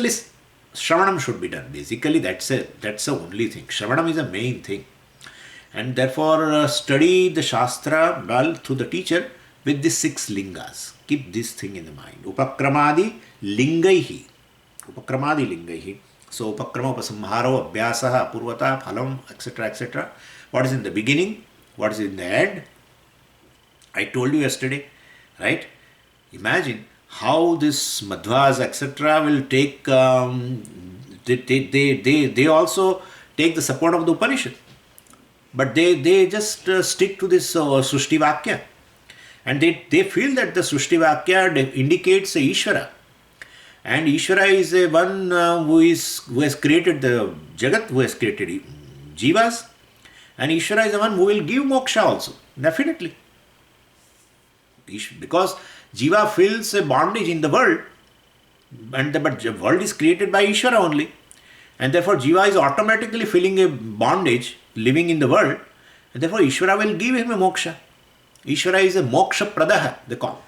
Shravanam should be done. Basically, that's the only thing. Shravanam is the main thing. And therefore, study the Shastra well through the teacher with the 6 lingas. Keep this thing in the mind. Upakramadi lingaihi. Upakramadi lingaihi. So, upakrama, upasamharo, abhyasaha, apurvata, phalam, etc. etc. What is in the beginning? What is in the end? I told you yesterday, right? Imagine how this madhvas, etc. will take, they also take the support of the Upanishad. But they just stick to this Srushti Vakya. And they feel that the Srushti Vakya indicates Ishvara. And Ishvara is a one who has created the Jagat, who has created Jivas. And Ishvara is the one who will give moksha also. Definitely. Because Jiva feels a bondage in the world. But the world is created by Ishvara only. And therefore Jiva is automatically feeling a bondage living in the world. And therefore Ishvara will give him a moksha. Ishvara is a moksha pradaha, they call.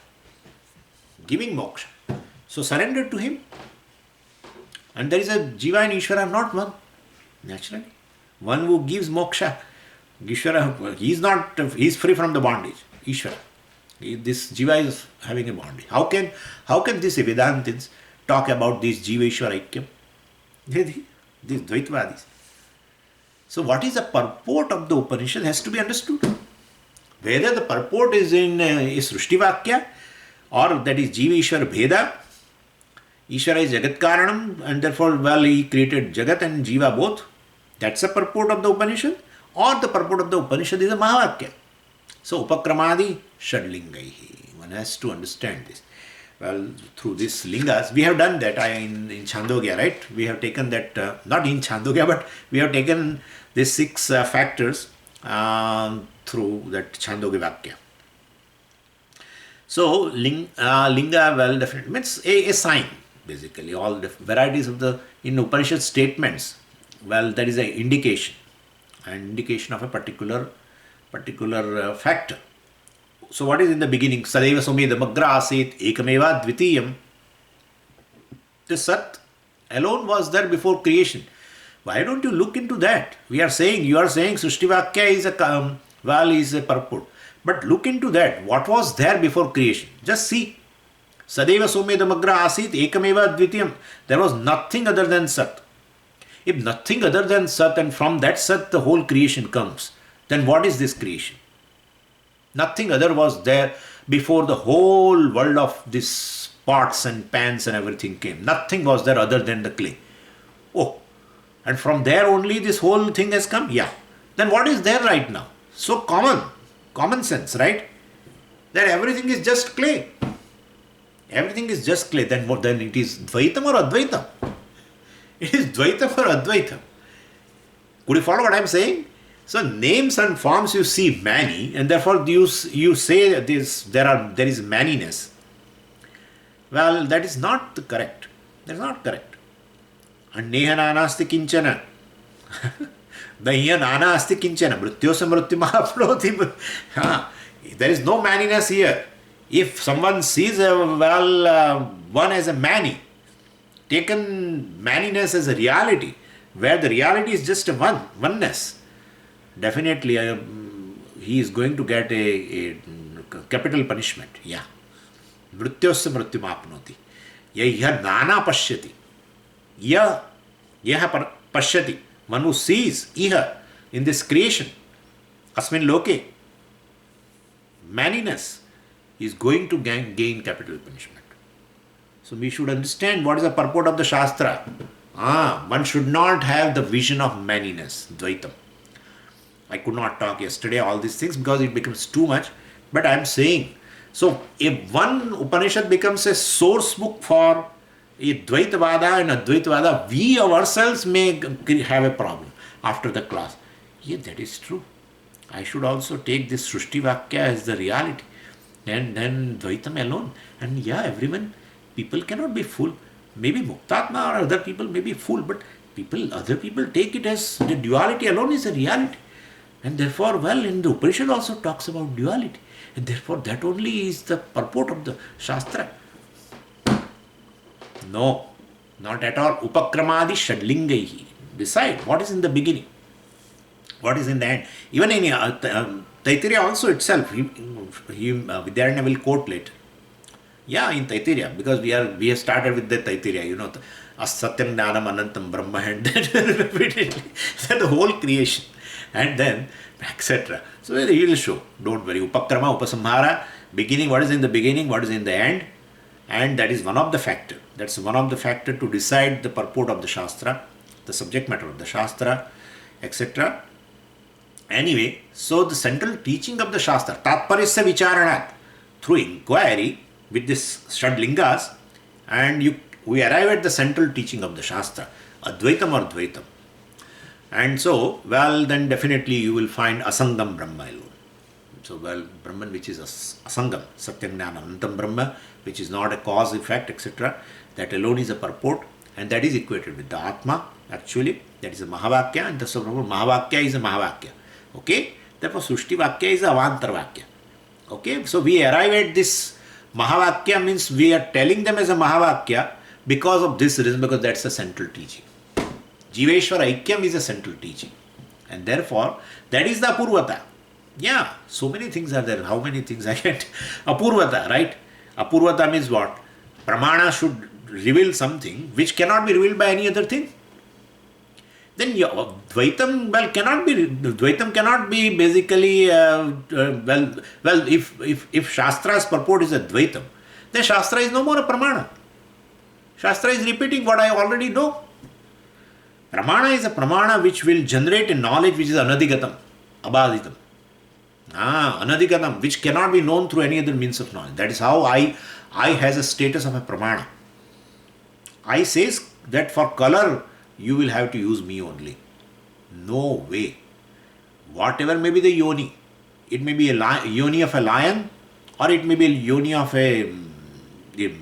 Giving moksha. So surrender to him. And there is a Jiva and Ishvara not one. Naturally. One who gives moksha. Ishvara, he is free from the bondage. Ishvara. This Jiva is having a bondage. How can these Vedantins talk about this Jiva Ishvara Aikyam? These Dvaitvadis. So what is the purport of the Upanishad has to be understood. Whether the purport is in Srushti Vakya or that is Jiva Ishvara Bheda. Ishvara is Jagat Karanam and therefore he created Jagat and Jiva both. That's the purport of the Upanishad. Or the purport of the Upanishad is a Mahavakya. So Upakramadi Shadlingaihi. One has to understand this. Well, through these lingas, we have done that in Chandogya, right? We have taken that, not in Chandogya, but we have taken these 6 factors through that Chandogya Vakya. So, linga, well, definitely means a sign, basically. All the varieties of in Upanishad statements, well, that is an indication of a particular factor. So what is in the beginning? Sadeva Somedamagra Asit Ekameva Dvitiyam. The Sat alone was there before creation. Why don't you look into that? You are saying Srushti Vakya is a purport. But look into that. What was there before creation? Just see. Sadeva Somedamagra Asit Ekameva Dvitiyam. There was nothing other than Sat. If nothing other than Sat and from that Sat the whole creation comes, then what is this creation? Nothing other was there before the whole world of these pots and pans and everything came. Nothing was there other than the clay. Oh, and from there only this whole thing has come? Yeah. Then what is there right now? So common sense, right? That everything is just clay. Everything is just clay. Then it is Dvaitam or Advaitam? It is Dvaitam or Advaitam. Could you follow what I am saying? So names and forms you see many, and therefore you say that there is manyness. Well, that is not correct. That is not correct. Anneha nanasti kinchana. Dahiya nana asti kinchana. Mrityose mrityumaha aproti. There is no maniness here. If someone sees one as a mani, taken maniness as a reality, where the reality is just a oneness, definitely he is going to get a capital punishment. Yeah. Mrityosya mrityum apnoti. Yah nana pashyati. Yah pashyati. One who sees iha in this creation, asmin loke, maniness, is going to gain capital punishment. So we should understand what is the purport of the Shastra. One should not have the vision of maniness, Dvaitam. I could not talk yesterday all these things because it becomes too much, but I am saying, so if one Upanishad becomes a source book for a Dvaitavada and Advaitavada, we ourselves may have a problem after the class. Yeah, that is true. I should also take this Srushti Vakya as the reality. Then Dvaitam alone. And yeah, everyone, people cannot be full. Maybe Muktatma or other people may be full, but other people take it as the duality alone is a reality. And therefore, in the Upanishad also talks about duality. And therefore, that only is the purport of the Shastra. No, not at all. Upakramadi Shadlingaihi. Decide what is in the beginning, what is in the end. Even in Taittiriya also itself, Vidyaranya will quote later. Yeah, in Taittiriya, because we have started with the Taittiriya, As-Satyam Jnanam Anantam Brahma, and then repeatedly, the whole creation, and then etc. So he will show, don't worry, Upakrama, Upasamhara, beginning, what is in the beginning, what is in the end, and that is one of the factors. That's one of the factors to decide the purport of the Shastra, the subject matter of the Shastra, etc. Anyway, so the central teaching of the Shastra, Tatparyasya Vicharanat, through inquiry with this Shadlingas, and we arrive at the central teaching of the Shastra, Advaitam or Dvaitam. And so, then definitely you will find Asangam Brahma alone. So, Brahman which is Asangam, Satyam Jnana Anantam Brahma, which is not a cause, effect, etc., that alone is a purport, and that is equated with the Atma, actually. That is a Mahavakya, and the Mahavakya is a Mahavakya. Okay? Therefore, Srushti Vakya is a Avantar Vakya. Okay? So, we arrive at this Mahavakya, means we are telling them as a Mahavakya because of this reason, because that's the central teaching. Jiveshwara Aikyam is a central teaching. And therefore, that is the Apurvata. Yeah, so many things are there. How many things I get? Apurvata, right? Apurvata means what? Pramana should reveal something which cannot be revealed by any other thing. Then Dvaitam cannot be basically, if Shastra's purport is a Dvaitam, then Shastra is no more a Pramana. Shastra is repeating what I already know. Pramana is a Pramana which will generate a knowledge which is Anadigatam, Abaditam. Anadigatam, which cannot be known through any other means of knowledge. That is how I has a status of a Pramana. I says that for color, you will have to use me only. No way. Whatever may be the yoni, it may be a yoni of a lion, or it may be a yoni of a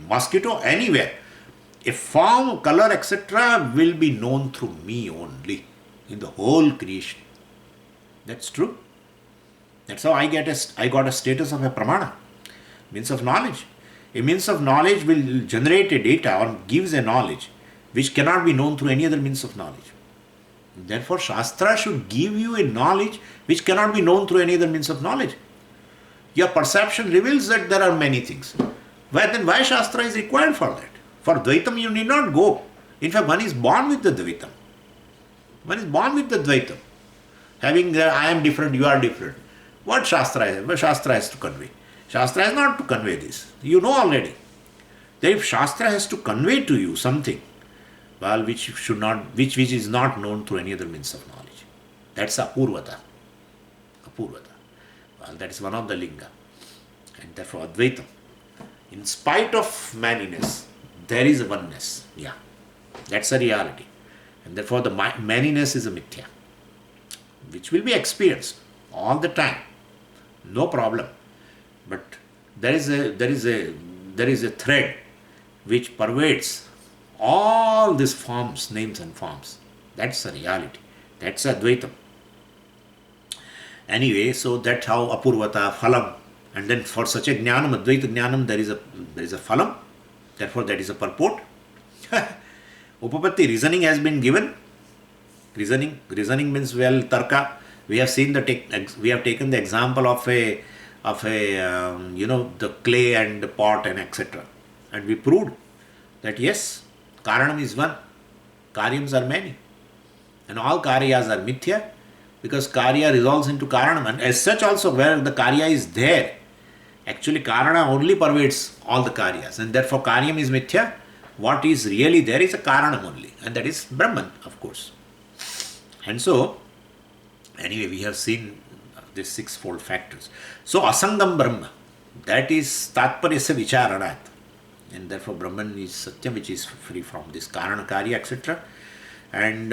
mosquito, anywhere. A form, color, etc. will be known through me only in the whole creation. That's true. That's how I got a status of a pramana, means of knowledge. A means of knowledge will generate a data or gives a knowledge which cannot be known through any other means of knowledge. Therefore, Shastra should give you a knowledge which cannot be known through any other means of knowledge. Your perception reveals that there are many things. Then why Shastra is required for that? For Dvaitam you need not go. In fact, one is born with the Dvaitam. One is born with the Dvaitam. Having the I am different, you are different. What Shastra is? What Shastra has to convey? Shastra has not to convey this. You know already. That if Shastra has to convey to you something, which is not known through any other means of knowledge. That's Apurvata. That is one of the Linga. And therefore Advaitam. In spite of maniness, there is a oneness. Yeah. That's a reality. And therefore the maniness is a mithya, which will be experienced all the time. No problem. But there is a thread which pervades all these forms, names and forms. That's a reality. That's Advaitam. Anyway, so that's how Apurvata, Phalam, And then for such a jnanam, Advaita jnanam, there is a phalam. Therefore, that is a purport. Upapatti, reasoning has been given. Reasoning means, well, tarka. We have seen we have taken the example of a the clay and the pot and etc. And we proved that yes, karanam is one, karyams are many, and all karyas are mithya, because karya resolves into karanam, and as such also where the karya is there, actually karana only pervades all the karyas, and therefore karyam is mithya. What is really there is a karanam only, and that is Brahman, of course. And so, anyway, we have seen these sixfold factors. So, asangam Brahma, that is tatparyasya vicharanat, and therefore Brahman is Satyam, which is free from this karana, karya, etc. And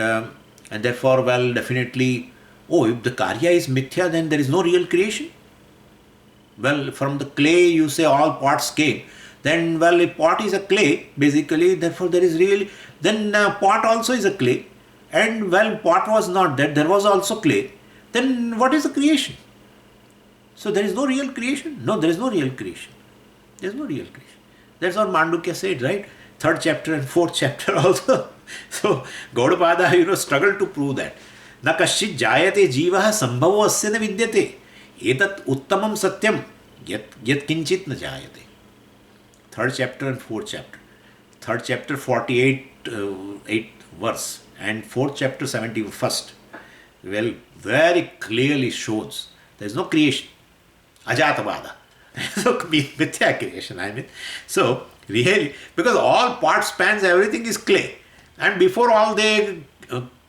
therefore, well, definitely, if the karya is mithya, then there is no real creation. Well, from the clay you say all pots came, then, well, if pot is a clay, basically, therefore there is really, then pot also is a clay, and well, pot was not that, there was also clay, then what is the creation? So there is no real creation? No, there is no real creation. There is no real creation. That's what Mandukya said, right? 3rd chapter and 4th chapter also. So Gaudapada, struggled to prove that. Na kaschit jayate jivaha sambhavo asya na vidyate. Etat uttamam satyam yat kinchit na jayate. 3rd chapter and 4th chapter. 3rd chapter 48 8th verse and 4th chapter 71st. Well, very clearly shows there is no creation. Ajatavada. So, mithya creation, I mean. So, really, because all pot spans, everything is clay. And before all they,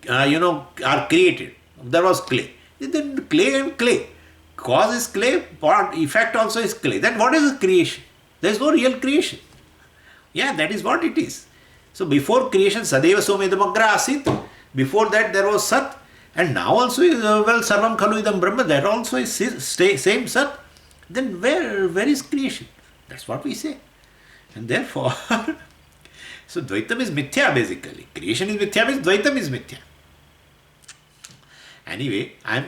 are created, there was clay. Then clay and clay. Cause is clay, pot, effect also is clay. Then what is the creation? There is no real creation. Yeah, that is what it is. So, before creation, Sadeva Somedamagra Asit. Before that, there was Sat. And now also, Sarvam Khalu Idam Brahma, that also is same Sat. Then where is creation? That's what we say. And therefore, so Dvaitam is mithya basically. Creation is mithya means Dvaitam is mithya. Anyway, I'm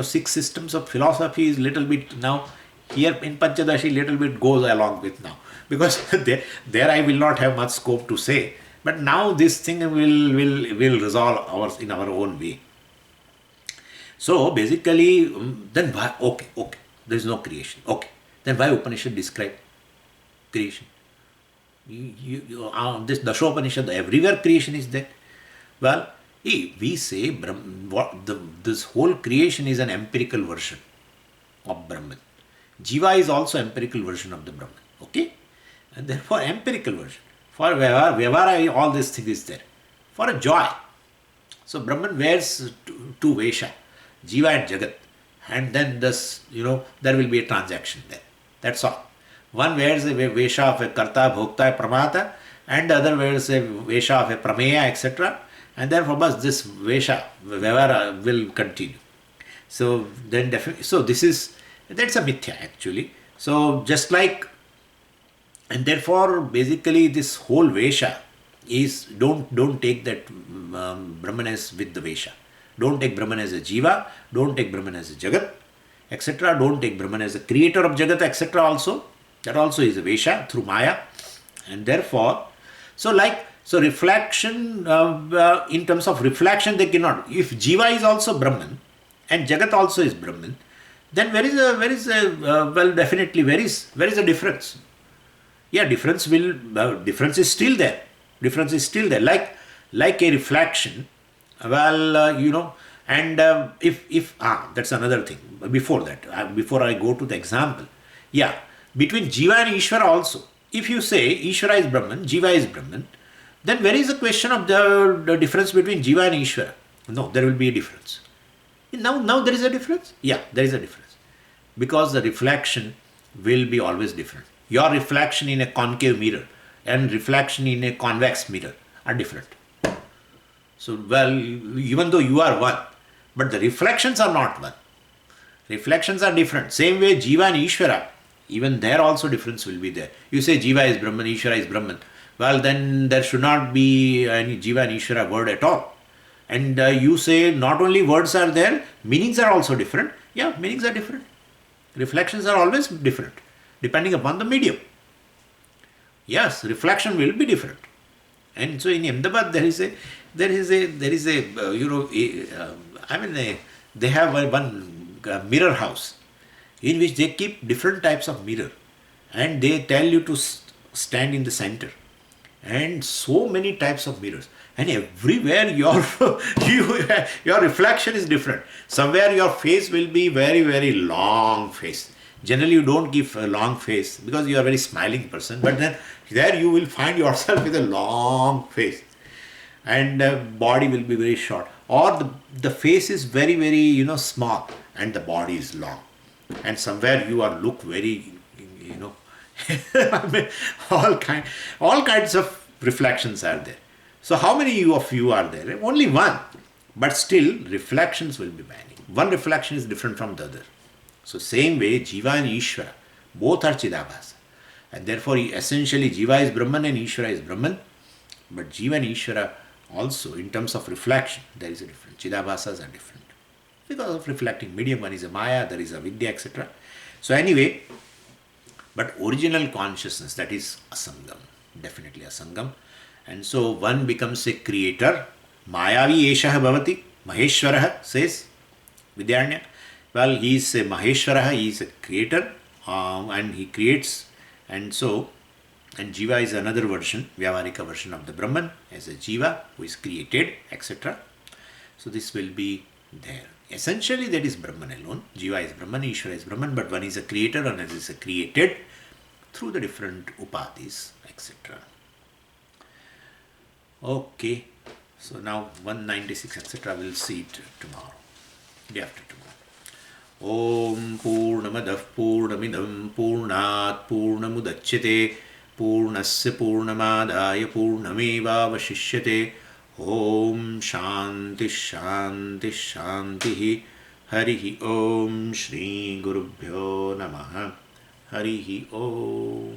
6 systems of philosophy is little bit now, here in Pancadasi little bit goes along with now. Because there I will not have much scope to say. But now this thing will resolve in our own way. So basically, then why, okay, there is no creation. Okay, then why Upanishad describe creation? This Dashopanishad, everywhere creation is there. Well, we say this whole creation is an empirical version of Brahman. Jiva is also empirical version of the Brahman. Okay? And therefore empirical version. For Vyavara, all this thing is there. For a joy. So Brahman wears two Vesha, Jiva and Jagat. And then this, there will be a transaction there. That's all. One wears a Vesha of a Karta, Bhokta, Pramata, and the other wears a Vesha of a Prameya, etc. And therefore, this Vesha, Vyavara will continue. So then definitely, that's a mithya actually. So just like, and therefore basically this whole Vesha is, don't take that Brahman as with the Vesha. Don't take Brahman as a Jiva, don't take Brahman as a Jagat, etc. Don't take Brahman as a creator of Jagat, etc. also. That also is a Vesha through Maya. And therefore, so reflection, in terms of reflection, they cannot. If Jiva is also Brahman and Jagat also is Brahman, then where is a difference? Yeah, difference is still there. Difference is still there. Like a reflection, and that's another thing. Before that, before I go to the example, between Jiva and Ishvara also, if you say Ishvara is Brahman, Jiva is Brahman, then where is the question of the difference between Jiva and Ishvara? No, there will be a difference. Now there is a difference? Yeah, there is a difference. Because the reflection will be always different. Your reflection in a concave mirror and reflection in a convex mirror are different. So, even though you are one, but the reflections are not one. Reflections are different. Same way Jiva and Ishvara, even there also difference will be there. You say Jiva is Brahman, Ishvara is Brahman. Well, then there should not be any Jiva and Ishvara word at all. And you say not only words are there, meanings are also different. Yeah, meanings are different. Reflections are always different, depending upon the medium. Yes, reflection will be different. And so in Ahmedabad, they have one mirror house in which they keep different types of mirror, and they tell you to stand in the center, and so many types of mirrors, and everywhere your reflection is different. Somewhere your face will be very, very long face. Generally you don't give a long face because you are a very smiling person, but then there you will find yourself with a long face, and body will be very short, or the face is very, very small and the body is long, and somewhere you are look very, I mean, all kinds of reflections are there. So how many of you are there? Only one, but still reflections will be many. One reflection is different from the other. So same way, Jiva and Ishvara, both are Chidabhasa, and therefore essentially Jiva is Brahman and Ishvara is Brahman. But Jiva and Ishvara also, in terms of reflection, there is a difference. Chidabhasas are different because of reflecting medium. One is a Maya, there is a Vidya, etc. So anyway, but original consciousness, that is Asangam, definitely Asangam. And so one becomes a creator. Mayavi Eshah Bhavati, Maheshwarah says Vidyarnya. Well, he is a Maheshwarah, he is a creator, and he creates. And so, and Jiva is another version, Vyavarika version of the Brahman, as a Jiva who is created, etc. So this will be there. Essentially that is Brahman alone. Jiva is Brahman, Ishvara is Brahman, but one is a creator and another is a created through the different upadhis, etc. Okay, so now 196, etc. We'll see it tomorrow, day after tomorrow. Om Purnamadah Purnamidam Purnat Purnamudachyate Purnasya Purnamadaya Purnameva Vashishyate. Om Shanti Shanti Shanti. Harihi Om Shri Gurubhyo Namaha. Harihi Om.